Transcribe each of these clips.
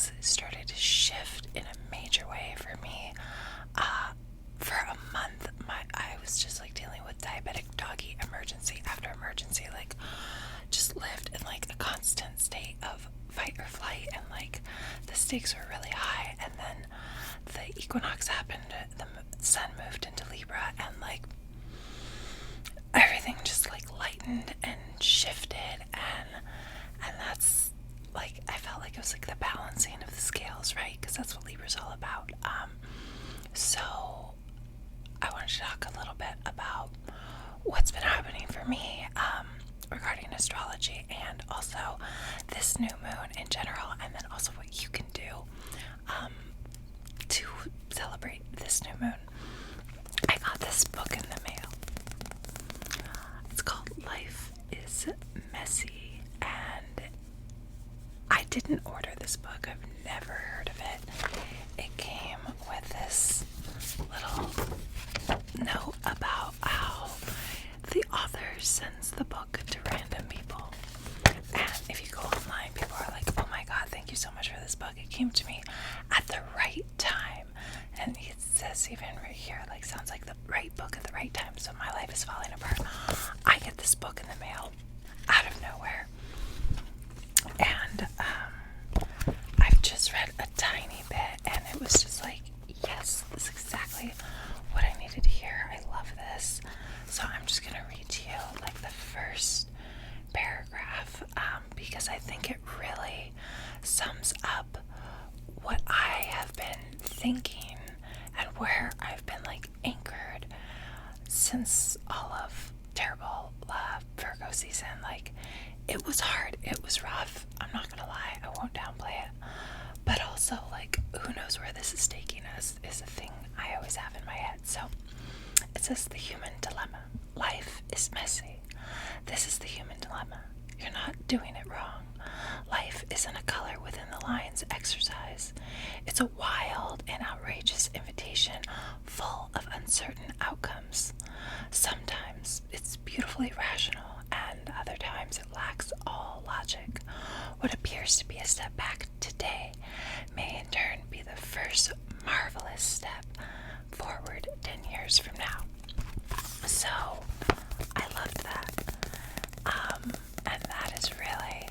things started to shift in a major way for me. For a month, I was just like dealing with diabetic doggy emergency after emergency, like just lived in like a constant state of fight or flight, and like the stakes were really high. And then the equinox happened, the sun moved into Libra, and like everything just like lightened and shifted, and that's like, I felt like it was like the balancing of the scales, right? Because that's what Libra's all about. So I wanted to talk a little bit about what's been happening for me regarding astrology, and also this new moon in general, and then also what you can do to celebrate this new moon. I got this book in the mail. It's called Life is Messy, and I didn't order this book. I've never heard of it. It came with this little note about how the author sends the book to random people. And if you go online, people are like, oh my god, thank you so much for this book. It came to me at the right time. And it says even right here, like, sounds like the right book at the right time. So my life is falling apart. I get this book in the mail out of nowhere. And I've just read a tiny bit, and it was just like, yes, this is exactly what I needed to hear. I love this. So I'm just going to read to you like the first paragraph, because I think it really sums up what I have been thinking and where I've been like anchored since all of terrible Virgo season. Like, it was hard, it was rough, I'm not gonna lie, I won't downplay it, but also like, who knows where this is taking us is a thing I always have in my head. So it says, the human dilemma. Life is messy. This is the human dilemma. You're not doing it wrong. Life isn't a color within the lines exercise. It's a wild and outrageous invitation full of uncertain outcomes. Sometimes it's beautifully rational, and other times it lacks all logic. What appears to be a step back today may in turn be the first marvelous step forward 10 years from now. So I loved that. And that is really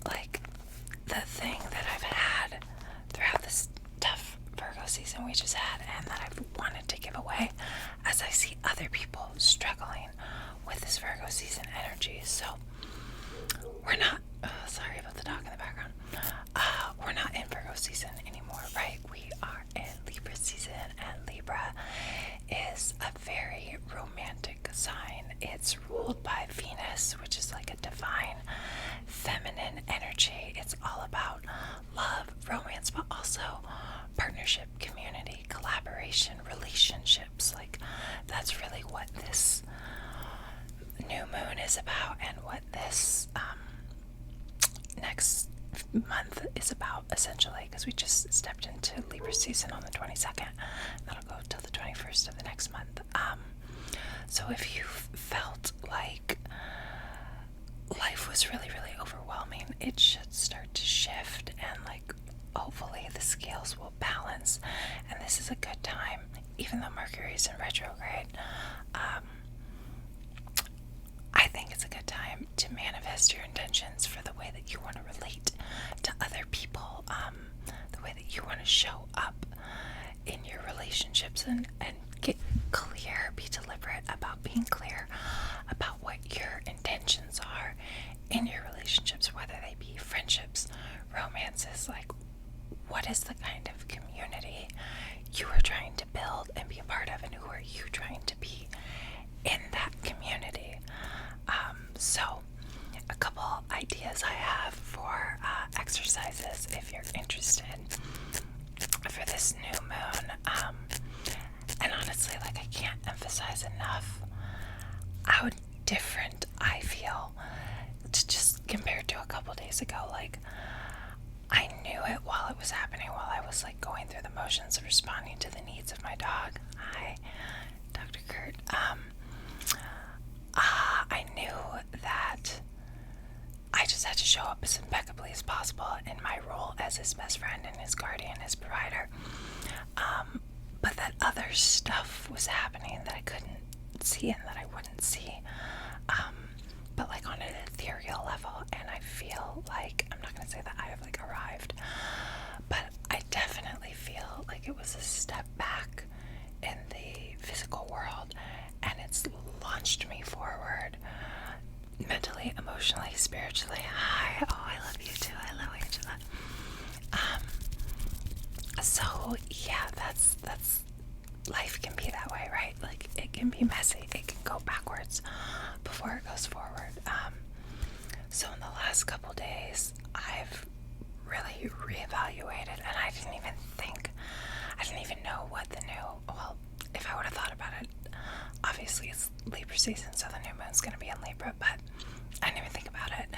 like the thing that I've had throughout this tough Virgo season we just had, and that I've wanted to give away as I see other people struggling with this Virgo season energy. So we're not, sorry about the dog in the background, we're not in Virgo season anymore, right? We are in Libra season, and Libra is a very romantic sign. It's ruled by Venus, which is like a divine feminine energy. It's all about love, romance, but also partnership, community, collaboration, relationships. Like, that's really what this new moon is about, and what this next month is about, essentially, because we just stepped into Libra season on the 22nd. That'll go till the 21st of the next month. So if you felt like life was really, really overwhelming, it should start to shift, and like, hopefully the scales will balance. And this is a good time, even though Mercury is in retrograde. I think it's a good time to manifest your intentions for the way that you want to relate to other people, the way that you want to show up in your relationships, and get clear, be deliberate about being clear about what your intentions are in your relationships, whether they be friendships, romances. Like, what is the kind of community you are trying to build and be a part of, and who are you trying to be in that community? So a couple ideas I have for exercises if you're interested for this new moon. And honestly, like, I can't emphasize enough how different I feel to just compared to a couple days ago. Like, I knew it while it was happening, while I was like going through the motions of responding to the needs of my dog. Hi, Dr. Kurt. I knew that I just had to show up as impeccably as possible in my role as his best friend and his guardian, his provider. But that other stuff was happening that I couldn't see and that I wouldn't see. But like on an ethereal level, and I feel like, I'm not going to say that I have like arrived, but I definitely feel like it was a step back in the physical world, and it's launched me forward mentally, emotionally, spiritually. Hi, oh, I love you too. I love Angela. So yeah, that's life can be that way, right? Like it can be messy. It can go backwards before it goes forward. So in the last couple days, I've really reevaluated, and I didn't even know what the new, well, if I would have thought about it, obviously it's Libra season, so the new moon's going to be in Libra, but I didn't even think about it.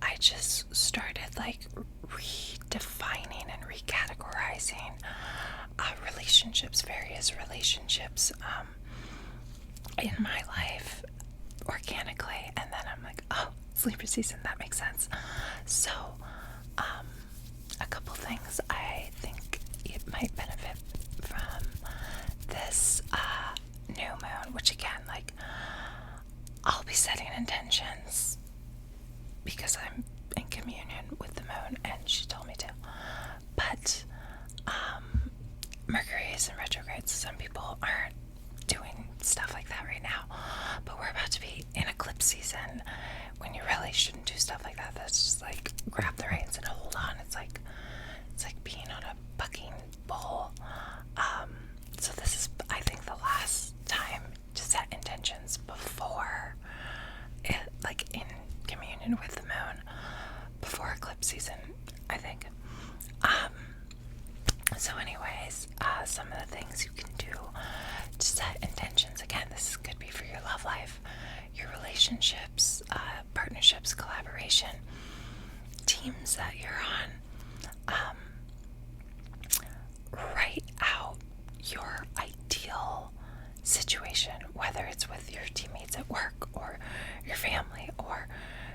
I just started like redefining and recategorizing relationships, various relationships in my life organically, and then I'm like, oh, it's Libra season, that makes sense. So a couple things I think it might benefit from this new moon, which again, like, I'll be setting intentions because I'm in communion with the moon and she told me to. But Mercury is in retrograde, so some people aren't doing stuff like that right now. But we're about to be in eclipse season when you really shouldn't do stuff like that. That's just like grab the reins and hold on. It's like being on a bucking bull. So this is, I think, the last time to set intentions before it, like in communion with the moon, before eclipse season, I think. So anyways, some of the things you can do to set intentions, again, this could be for your love life, your relationships, partnerships, collaboration, teams that you're on. Write out your ideal situation, whether it's with your teammates at work or your family or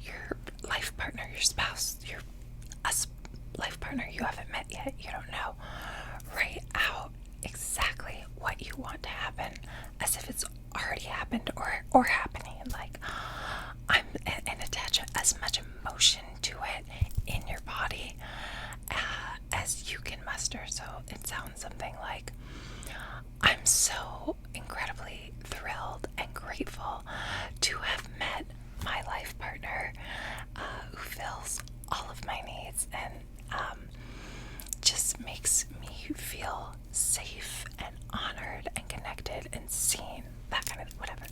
your life partner, your spouse, your life partner you haven't met yet, you don't know. Write out exactly what you want to happen as if it's already happened or happening. Like, and attach as much emotion to it in your body as you can muster. So it sounds something like, I'm so incredibly thrilled and grateful to have met my life partner who fills all of my needs and just makes me feel safe and honored and connected and seen, that kind of whatever.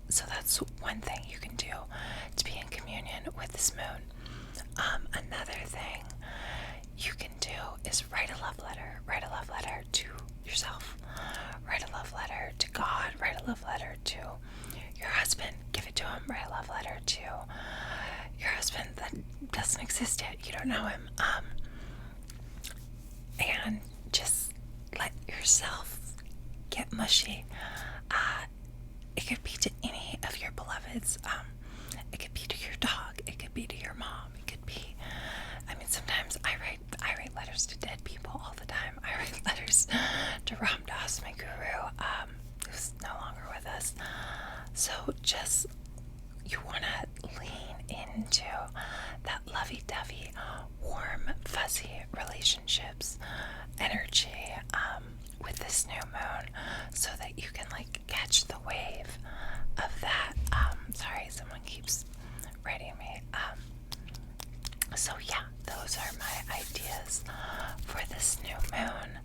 So that's one thing you can do to be in communion with this moon. Another thing you can do is write a love letter. Write a love letter to yourself. Write a love letter to God. Write a love letter to your husband. Give it to him. Write a love letter to your husband that doesn't exist yet. You don't know him. And just let yourself get mushy. It could be to any of your beloveds. It could be to your dog. It could be to your mom. It could be, I mean, sometimes I write letters to dead people all the time. I write letters to Ram Dass, my guru, who's no longer with us. So just, you want to lean into that lovey-dovey, warm, fuzzy relationships energy with this new moon, so that you can like catch the wave of that. Sorry, someone keeps writing me. So yeah, those are my ideas for this new moon.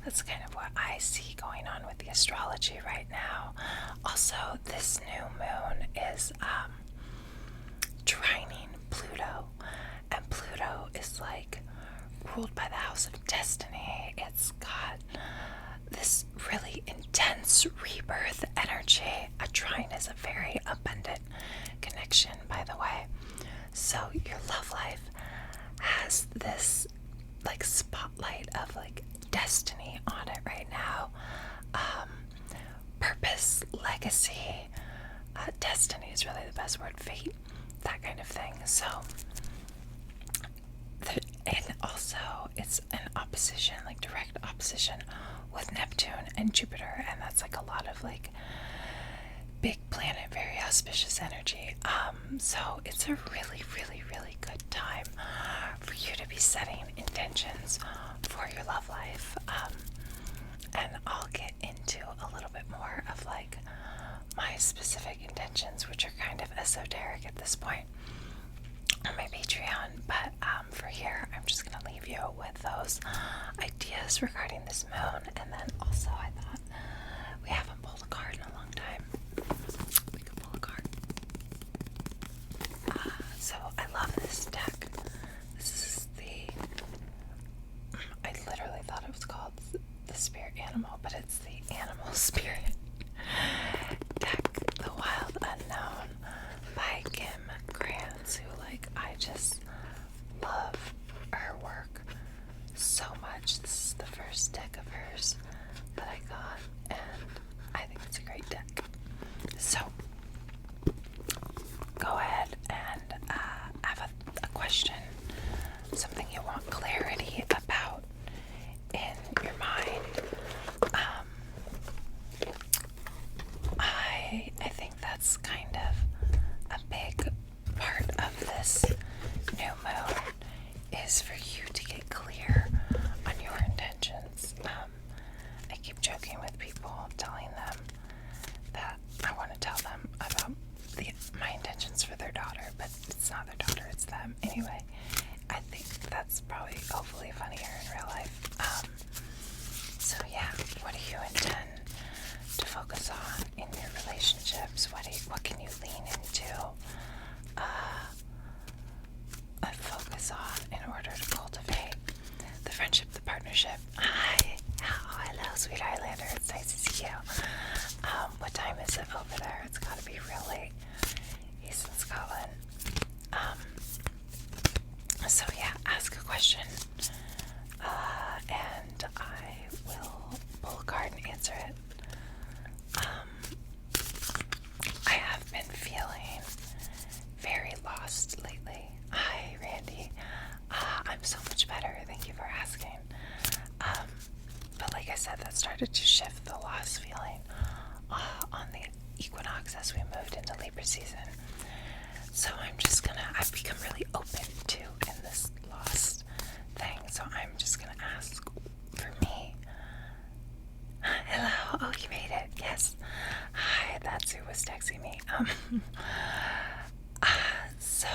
That's kind of what I see going on with the astrology right now. Also, this new moon is trining Pluto, and Pluto is like ruled by the house of destiny. It's got this really intense rebirth energy. A trine is a very abundant connection, by the way. So your love life has this like spotlight of like destiny on it right now. Purpose, legacy, destiny is really the best word. Fate, that kind of thing. So, and also it's an opposition, like direct opposition with Neptune and Jupiter, and that's like a lot of like big planet, very auspicious energy. So it's a really, really, really good time for you to be setting intentions for your love life. And I'll get into a little bit more of like my specific intentions, which are kind of esoteric at this point, on my Patreon. But for here, I'm just gonna leave you with those ideas regarding this moon. And then also, I thought we haven't pulled a card in a long time. We could pull a card. So I love this deck. This is I literally thought it was called the Spirit Animal, but it's the Animal Spirit deck, The Wild Unknown by Kim Krantz, who I just love her work so much. This is the first deck of hers that I got, and I think it's a great deck. So go ahead and have a question, something you want clarity about in your mind. I think that's kind of a big part of this new moon, is for you to get clear on your intentions. I keep joking with people, telling them that I want to tell them about my intentions for their daughter, but it's not their daughter, it's them. Anyway, I think that's probably hopefully funnier in real life. So yeah, what do you intend to focus on in your relationships? What can you lean into? Focus on in order to cultivate the friendship, the partnership. Hi, hello, sweet Highlander. It's nice to see you. What time is it over there? It's got to be real late. He's in Scotland. So yeah, ask a question, and I will pull a card and answer it. I have been feeling very lost lately. Hi, Randy. I'm so much better. Thank you for asking. But like I said, that started to shift, the lost feeling on the equinox as we moved into Libra season. So I've become really open to in this lost thing. So I'm just gonna ask for me. Hello. Oh, you made it. Yes. Hi, that's who was texting me. So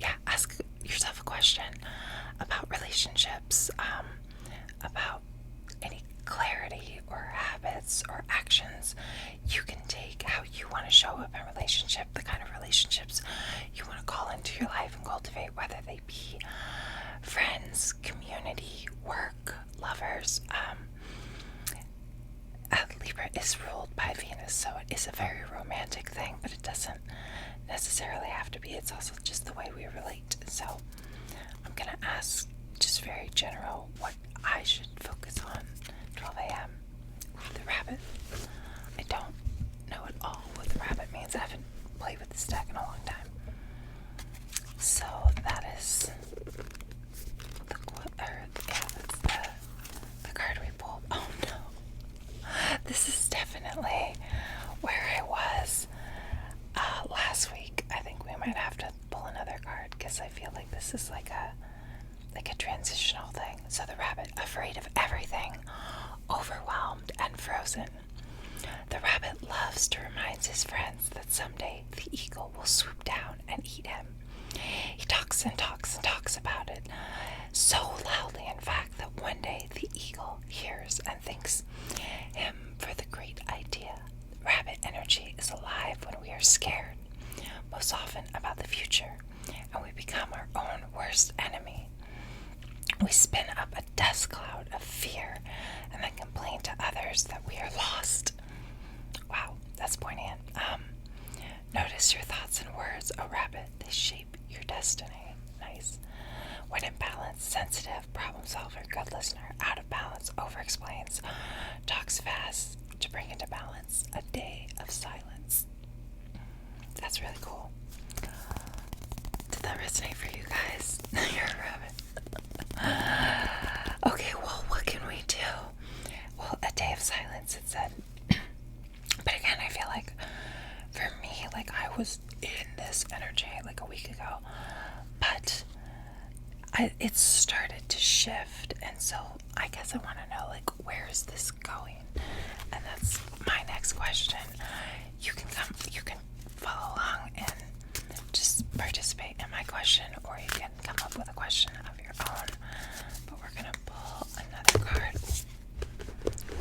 yeah, ask yourself a question about relationships, about any clarity or habits or actions you can take, how you want to show up in relationship, the kind of relationships you want to call into your life and cultivate, whether they be friends, community, work, lovers. Libra is ruled by Venus, so it is a very romantic thing, but it doesn't necessarily have to be. It's also just the way we relate. So I'm gonna ask, just very general, what I should focus on. 12 a.m. The rabbit. I don't know at all what the rabbit means. I haven't played with this deck in a long time. So that is the card we pulled. Oh no. This is definitely where I was last week. I think we might have to pull another card, because I feel like this is like a transitional thing. So the rabbit, afraid of everything, overwhelmed and frozen. The rabbit loves to remind his friends that someday the eagle will swoop down and eat him. He talks and talks and talks about it, so loudly in fact that one day the eagle hears and thanks him for the great idea. Rabbit energy is alive when we are scared, most often about the future, and we become our own worst enemy. We spin up a dust cloud of fear and then complain to others that we are lost. Wow, that's poignant. Notice your thoughts and words, oh rabbit, they shape your destiny. Nice. When in balance, sensitive, problem solver, good listener. Out of balance, over explains, talks fast to bring into balance. A day of silence. That's really cool. that resonate for you guys. You're a rabbit. Okay, well, what can we do? Well, a day of silence, it said. But again, I feel like for me, like I was in this energy like a week ago, but it started to shift, and so I guess I want to know, like, where is this going? And that's my next question. You can follow along and just participate in my question, or you can come up with a question of your own. But we're gonna pull another card,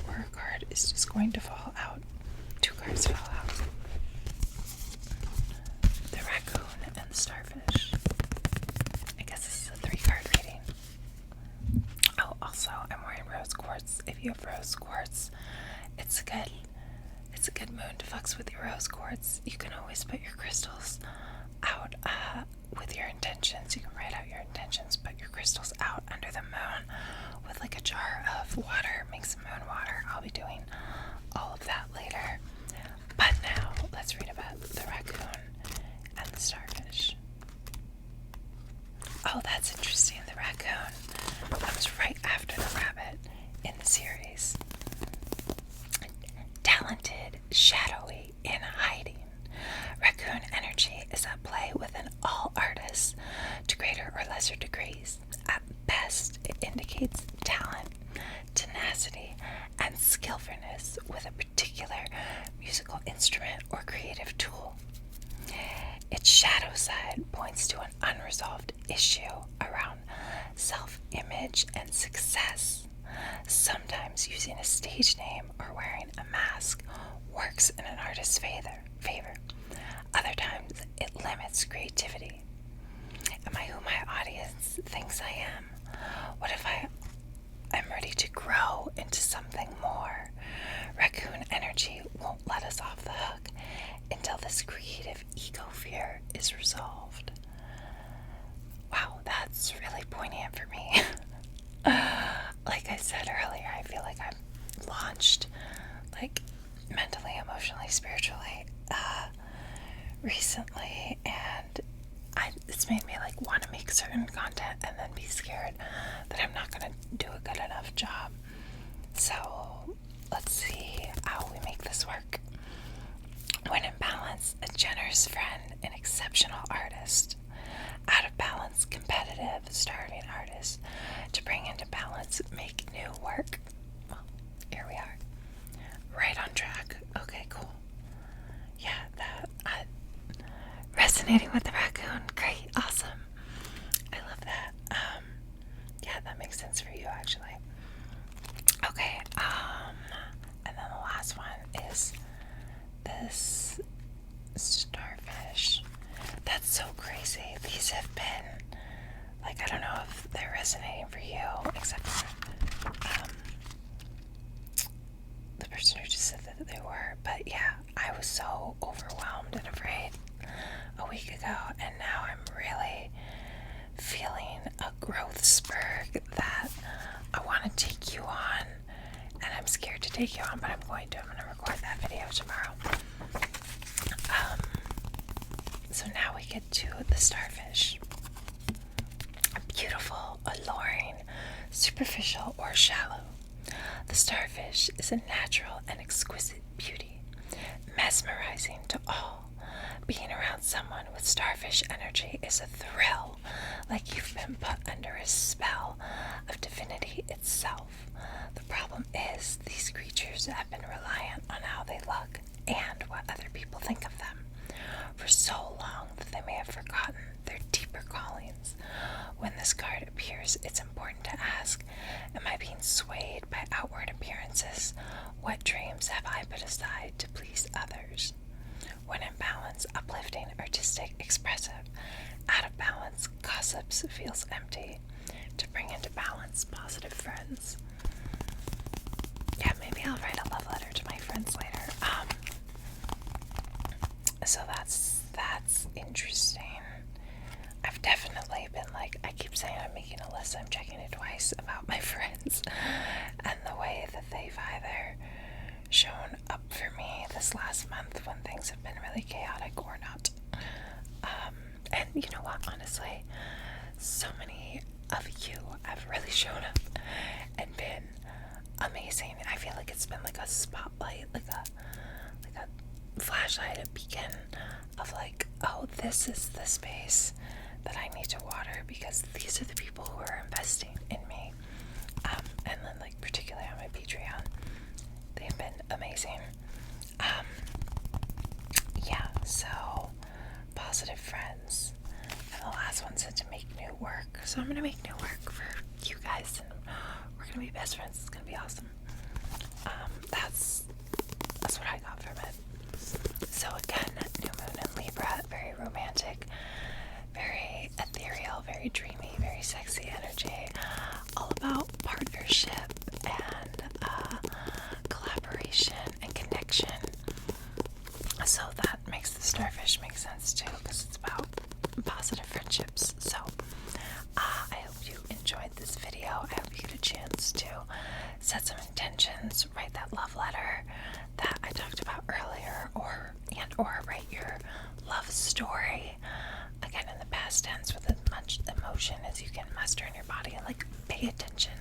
or a card is just going to fall out. Two cards fell out. The raccoon and the starfish. I guess this is a 3-card reading. Oh, also, I'm wearing rose quartz. If you have rose quartz, it's a good moon to fucks with your rose quartz. You can always put your crystals out with your intentions. You can write out your intentions, put your crystals out under the moon with like a jar of water. Make some moon water. I'll be doing all of that later. But now, let's read about the raccoon and the starfish. Oh, that's interesting. The raccoon comes right after the rabbit in the series. Talented, shadowy, in hiding. Raccoon energy is at play within all artists to greater or lesser degrees. At best, it indicates talent, tenacity, and skillfulness with a particular musical instrument or creative tool. Its shadow side points to an unresolved issue around self-image and success. Sometimes using a stage name or wearing a mask works in an artist's favor. Other times, it limits creativity. Am I who my audience thinks I am? What if I'm ready to grow into something more? Raccoon energy won't let us off the hook until this creative ego fear is resolved. Wow, that's really poignant for me. Like I said earlier, I feel like I've launched, like, mentally, emotionally, spiritually, recently, and it's made me, like, want to make certain content and then be scared that I'm not going to do a good enough job. So, let's see how we make this work. When in balance, a generous friend, an exceptional artist. Out of balance, competitive, starving artist. To bring into balance, make new work. Well, here we are. Right on track. Okay, cool. Yeah, that resonating with the raccoon. Great, awesome. I love that. Yeah, that makes sense for you actually. Okay, and then the last one is this starfish. That's so crazy. These have been, like, I don't know if they're resonating for you, except for the person who just said that they were. But yeah, I was so overwhelmed and afraid a week ago, and now I'm really feeling a growth spur that I want to take you on, and I'm scared to take you on, but I'm going to. I'm going to record that video tomorrow. So now we get to the starfish. Beautiful, alluring, superficial, or shallow. The starfish is a natural and exquisite beauty, mesmerizing to all. Being around someone with starfish energy is a thrill, like you've been put under a spell of divinity itself. The problem is, these creatures have been reliant on how they look and what other people think of them for so long that they may have forgotten their deeper callings. When this card appears, it's important to ask, am I being swayed by outward appearances? What dreams have I put aside to please others? When in balance, uplifting, artistic, expressive. Out of balance, gossips, feels empty. To bring into balance, positive friends. Yeah, maybe I'll write a love letter to my friends later. So that's interesting. I've definitely been, like, I keep saying I'm making a list, I'm checking it twice about my friends and the way that they've either shown up for me this last month when things have been really chaotic or not. And you know what, honestly, honestly, so many of you have really shown up and been amazing. I feel like it's been like a spotlight, like a flashlight, a beacon of like, oh, this is the space that I need to water because these are the people who are investing in me. And then like particularly on my Patreon, they've been amazing. Yeah, so positive friends. And the last one said to make new work. So I'm gonna make new work for you guys, and we're gonna be best friends. It's gonna be awesome. That's what I got from it. So again, new moon in Libra, very romantic, very ethereal, very dreamy, very sexy energy, all about partnership and collaboration and connection. So that makes the starfish make sense too, because it's about positive friendships. So I hope you enjoyed this video. I hope you get a chance to set some intentions, write that love letter that I talked about earlier, or write your love story, again in the past tense with as much emotion as you can muster in your body, and like pay attention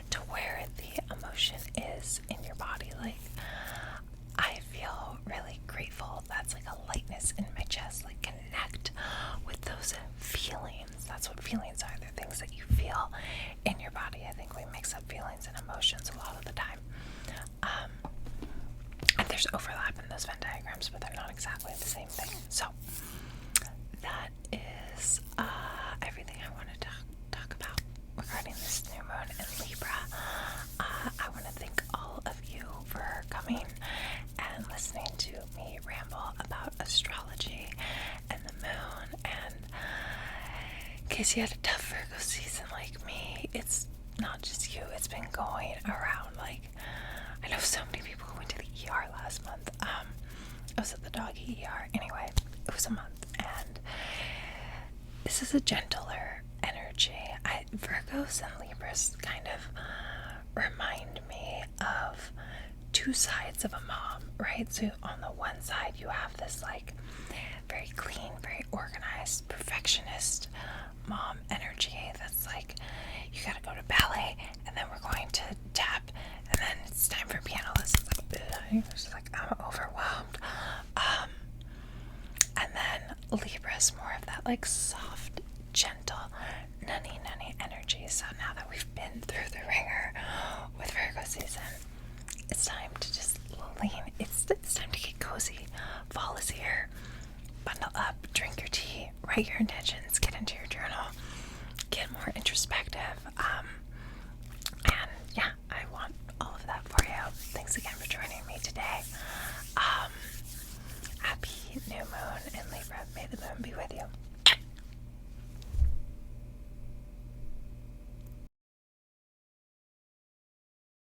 to where the emotion is in your body. Like, I feel really grateful. That's like a lightness in my chest. Like, connect with those feelings. That's what feelings are. They're things that you feel in your body. I think we mix up feelings and emotions a lot of the time. And there's overlap in those Venn diagrams, but they're not exactly the same thing. So that is everything I wanted to talk about regarding this new moon in Libra. I want to thank all of you for coming and listening to me ramble about astrology and the moon. And in case you had a tough Virgo season like me, it's not just you, it's been going around. Like, I know so many people who went to the ER last month. I was at the doggy ER. Anyway, it was a month, and this is a gentler energy. Virgos and Libras kind of remind me of two sides of a mom, right? So on the one side, you have this like very clean, very organized, perfectionist mom energy that's like, you gotta go to ballet, and then we're going to tap, and then it's time for piano lessons. Like, it's just like, I'm overwhelmed. And then Libra's more of that like soft, gentle, nunny energy. So now that we've been through the ringer with Virgo season, it's time to just lean. It's time to get cozy. Fall is here. Bundle up, drink your tea, write your intentions, get into your journal, get more introspective.